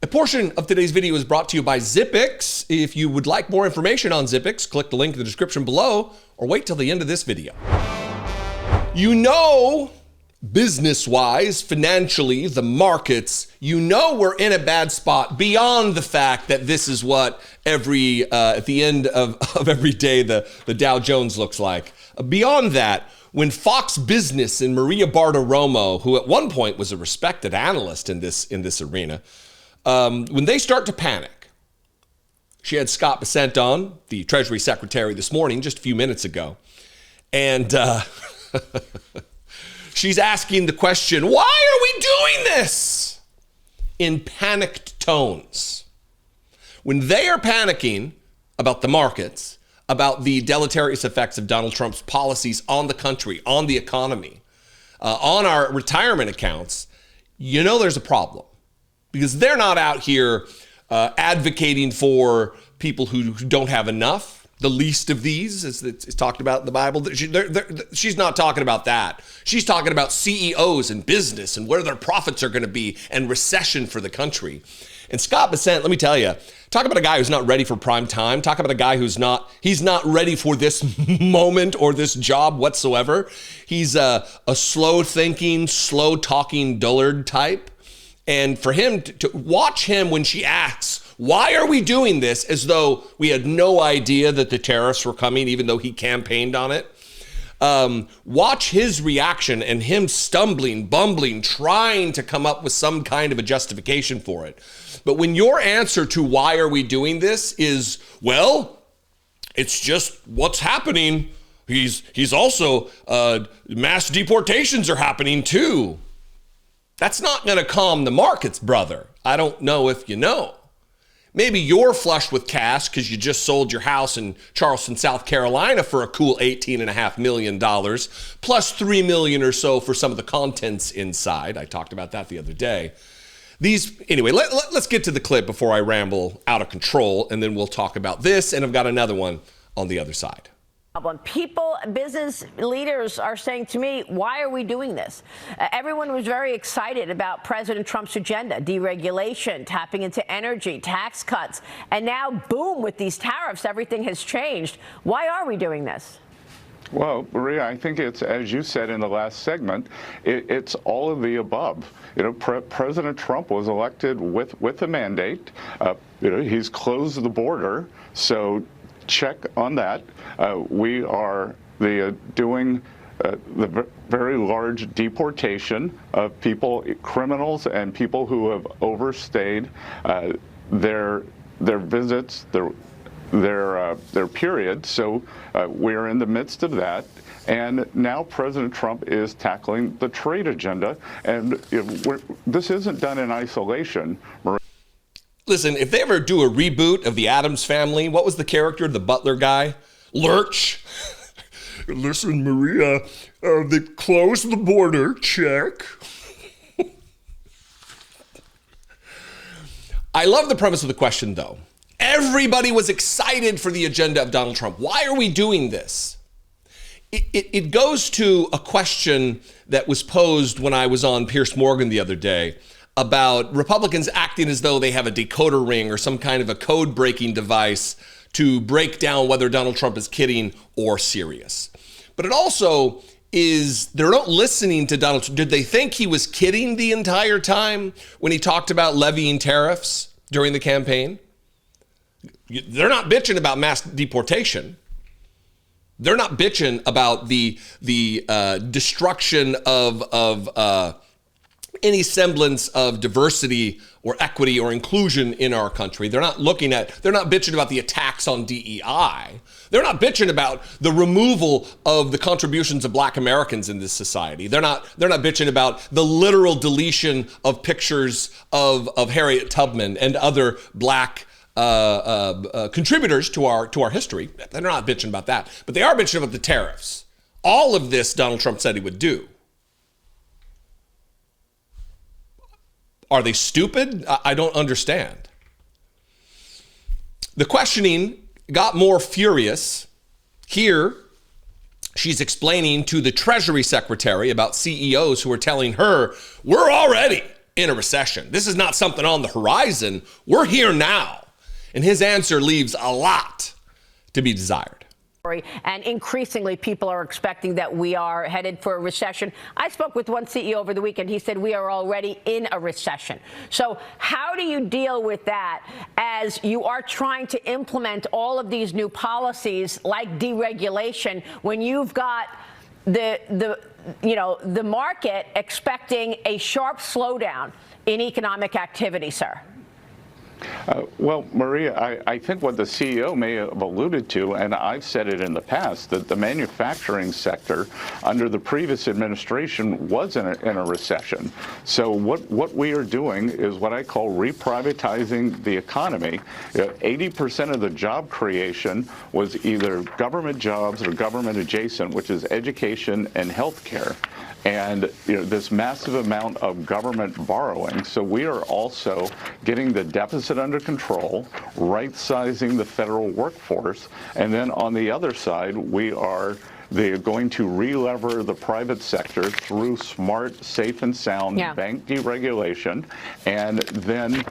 A portion of today's video is brought to you by Zippix. If you would like more information on Zippix, click the link in the description below or wait till the end of this video. You know, business-wise, financially, the markets, you know we're in a bad spot beyond the fact that this is what at the end of every day the Dow Jones looks like. Beyond that, when Fox Business and Maria Bartiromo, who at one point was a respected analyst in this arena, when they start to panic, she had Scott Bessent on, the Treasury Secretary, this morning, just a few minutes ago, and she's asking the question, why are we doing this? In panicked tones. When they are panicking about the markets, about the deleterious effects of Donald Trump's policies on the country, on the economy, on our retirement accounts, you know there's a problem. Because they're not out here advocating for people who don't have enough. The least of these, as it's talked about in the Bible. She's not talking about that. She's talking about CEOs and business and where their profits are going to be and recession for the country. And Scott Bessent, let me tell you, talk about a guy who's not ready for prime time. Talk about a guy he's not ready for this moment or this job whatsoever. He's a slow thinking, slow talking dullard type. And for him to watch him when she asks, why are we doing this, as though we had no idea that the tariffs were coming, even though he campaigned on it. Watch his reaction and him stumbling, bumbling, trying to come up with some kind of a justification for it. But when your answer to why are we doing this is, well, it's just what's happening. He's also, mass deportations are happening too. That's not going to calm the markets, brother. I don't know if you know. Maybe you're flush with cash because you just sold your house in Charleston, South Carolina for a cool $18.5 million, plus $3 million or so for some of the contents inside. I talked about that the other day. Anyway, let's get to the clip before I ramble out of control, and then we'll talk about this, and I've got another one on the other side. People, business leaders are saying to me, why are we doing this? Everyone was very excited about President Trump's agenda, deregulation, tapping into energy, tax cuts, and now, boom, with these tariffs, everything has changed. Why are we doing this? Well, Maria, I think it's, as you said in the last segment, it's all of the above. You know, President Trump was elected with a mandate. He's closed the border, so check on that. We are doing the very large deportation of people, criminals, and people who have overstayed their visits, their period. So we're in the midst of that. And now President Trump is tackling the trade agenda. And this isn't done in isolation. Listen, if they ever do a reboot of the Addams Family, what was the character, the butler guy? Lurch. Listen, Maria, they closed the border, check. I love the premise of the question, though. Everybody was excited for the agenda of Donald Trump. Why are we doing this? It goes to a question that was posed when I was on Piers Morgan the other day about Republicans acting as though they have a decoder ring or some kind of a code-breaking device to break down whether Donald Trump is kidding or serious. But it also is, they're not listening to Donald Trump. Did they think he was kidding the entire time when he talked about levying tariffs during the campaign? They're not bitching about mass deportation. They're not bitching about the destruction of any semblance of diversity or equity or inclusion in our country. They're not bitching about the attacks on DEI. They're not bitching about the removal of the contributions of Black Americans in this society. They're not bitching about the literal deletion of pictures of Harriet Tubman and other Black contributors to our history. They're not bitching about that, but they are bitching about the tariffs. All of this Donald Trump said he would do. Are they stupid? I don't understand. The questioning got more furious. Here, she's explaining to the Treasury Secretary about CEOs who are telling her, we're all ready. in a recession. This is not something on the horizon. We're here now. And his answer leaves a lot to be desired. And increasingly, people are expecting that we are headed for a recession. I spoke with one CEO over the weekend. He said we are already in a recession. So how do you deal with that as you are trying to implement all of these new policies like deregulation when you've got the market expecting a sharp slowdown in economic activity, sir? Well, Maria, I think what the CEO may have alluded to, and I've said it in the past, that the manufacturing sector under the previous administration was in a recession. So what we are doing is what I call reprivatizing the economy. 80% of the job creation was either government jobs or government adjacent, which is education and healthcare. And this massive amount of government borrowing. So we are also getting the deficit under control, right-sizing the federal workforce, and then on the other side, they're going to re-lever the private sector through smart, safe, and sound bank deregulation. And then,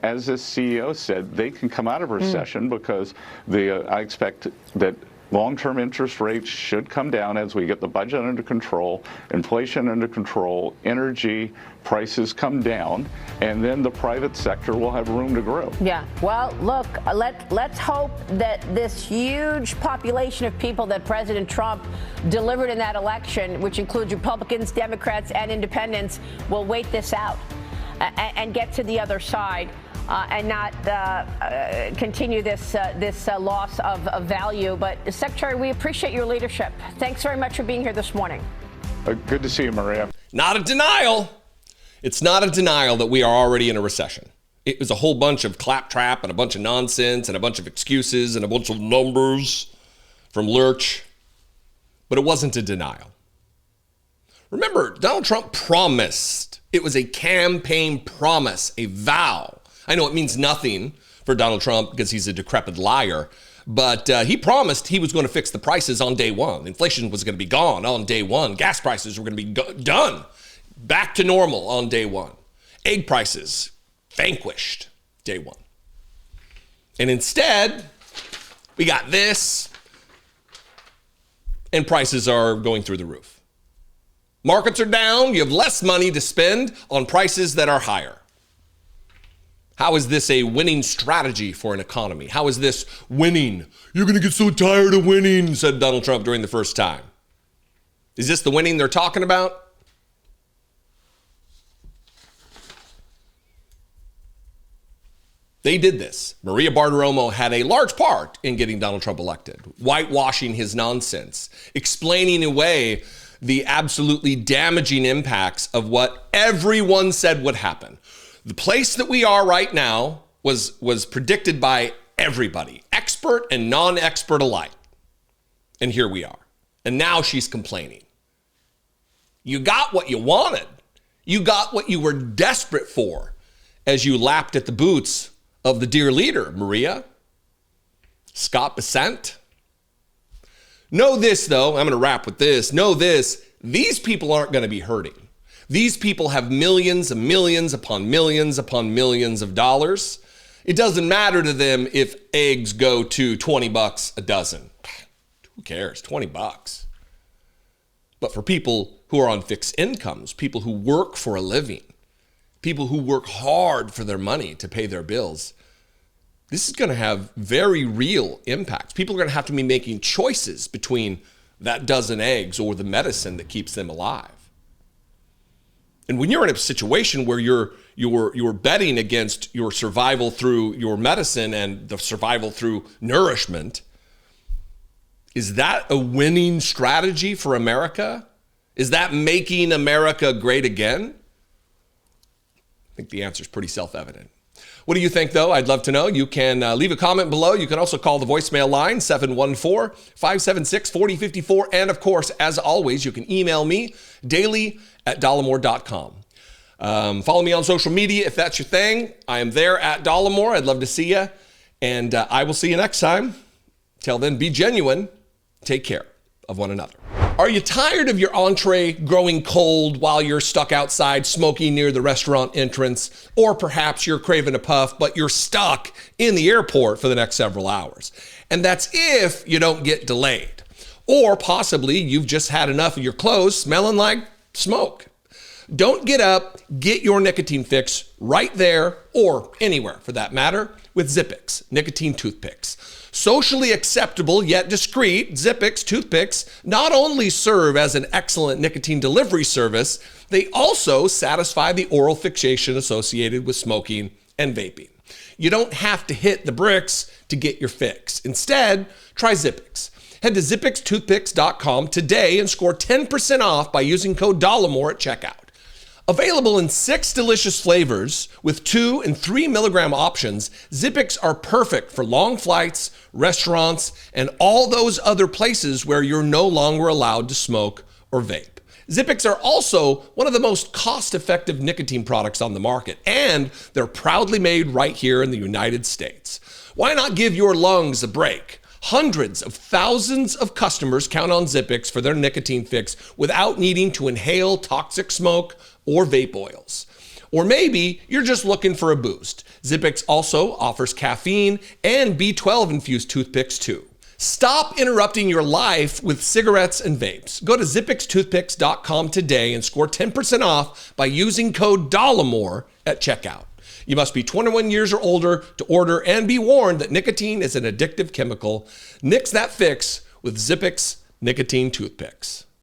as this CEO said, they can come out of recession because I expect that long-term interest rates should come down as we get the budget under control, inflation under control, energy prices come down, and then the private sector will have room to grow. Yeah. Well, look, let's hope that this huge population of people that President Trump delivered in that election, which includes Republicans, Democrats, and independents, will wait this out and get to the other side. And not continue this loss of value. But, Secretary, we appreciate your leadership. Thanks very much for being here this morning. Good to see you, Maria. Not a denial. It's not a denial that we are already in a recession. It was a whole bunch of claptrap and a bunch of nonsense and a bunch of excuses and a bunch of numbers from Lurch. But it wasn't a denial. Remember, Donald Trump promised. It was a campaign promise, a vow. I know it means nothing for Donald Trump because he's a decrepit liar, but he promised he was going to fix the prices on day one. Inflation was going to be gone on day one. Gas prices were going to be done, back to normal on day one. Egg prices vanquished day one. And instead, we got this, and prices are going through the roof. Markets are down. You have less money to spend on prices that are higher. How is this a winning strategy for an economy? How is this winning? You're going to get so tired of winning, said Donald Trump during the first time. Is this the winning they're talking about? They did this. Maria Bartiromo had a large part in getting Donald Trump elected, whitewashing his nonsense, explaining away the absolutely damaging impacts of what everyone said would happen. The place that we are right now was predicted by everybody, expert and non-expert alike. And here we are. And now she's complaining. You got what you wanted. You got what you were desperate for as you lapped at the boots of the dear leader, Maria. Scott Bessent. Know this, though. I'm going to wrap with this. Know this. These people aren't going to be hurting. These people have millions and millions upon millions upon millions of dollars. It doesn't matter to them if eggs go to $20 a dozen. Who cares? $20. But for people who are on fixed incomes, people who work for a living, people who work hard for their money to pay their bills, this is going to have very real impacts. People are going to have to be making choices between that dozen eggs or the medicine that keeps them alive. And when you're in a situation where you're betting against your survival through your medicine and the survival through nourishment, is that a winning strategy for America? Is that making America great again? I think the answer is pretty self-evident. What do you think, though? I'd love to know. You can leave a comment below. You can also call the voicemail line, 714-576-4054. And, of course, as always, you can email me daily@dollemore.com. Follow me on social media if that's your thing. I am there at Dollemore. I'd love to see you. And I will see you next time. Till then, be genuine. Take care of one another. Are you tired of your entree growing cold while you're stuck outside smoking near the restaurant entrance? Or perhaps you're craving a puff, but you're stuck in the airport for the next several hours. And that's if you don't get delayed. Or possibly you've just had enough of your clothes smelling like smoke. Don't get up, get your nicotine fix right there, or anywhere for that matter, with Zippix nicotine toothpicks. Socially acceptable yet discreet, Zippix toothpicks not only serve as an excellent nicotine delivery service, they also satisfy the oral fixation associated with smoking and vaping. You don't have to hit the bricks to get your fix. Instead, try Zippix. Head to zippixtoothpicks.com today and score 10% off by using code Dollemore at checkout. Available in 6 delicious flavors with 2 and 3 milligram options, Zippix are perfect for long flights, restaurants, and all those other places where you're no longer allowed to smoke or vape. Zippix are also one of the most cost-effective nicotine products on the market, and they're proudly made right here in the United States. Why not give your lungs a break? Hundreds of thousands of customers count on Zippix for their nicotine fix without needing to inhale toxic smoke or vape oils. Or maybe you're just looking for a boost. Zippix also offers caffeine and B12 infused toothpicks too. Stop interrupting your life with cigarettes and vapes. Go to zippixtoothpicks.com today and score 10% off by using code Dollemore at checkout. You must be 21 years or older to order and be warned that nicotine is an addictive chemical. Nix that fix with Zippix nicotine toothpicks.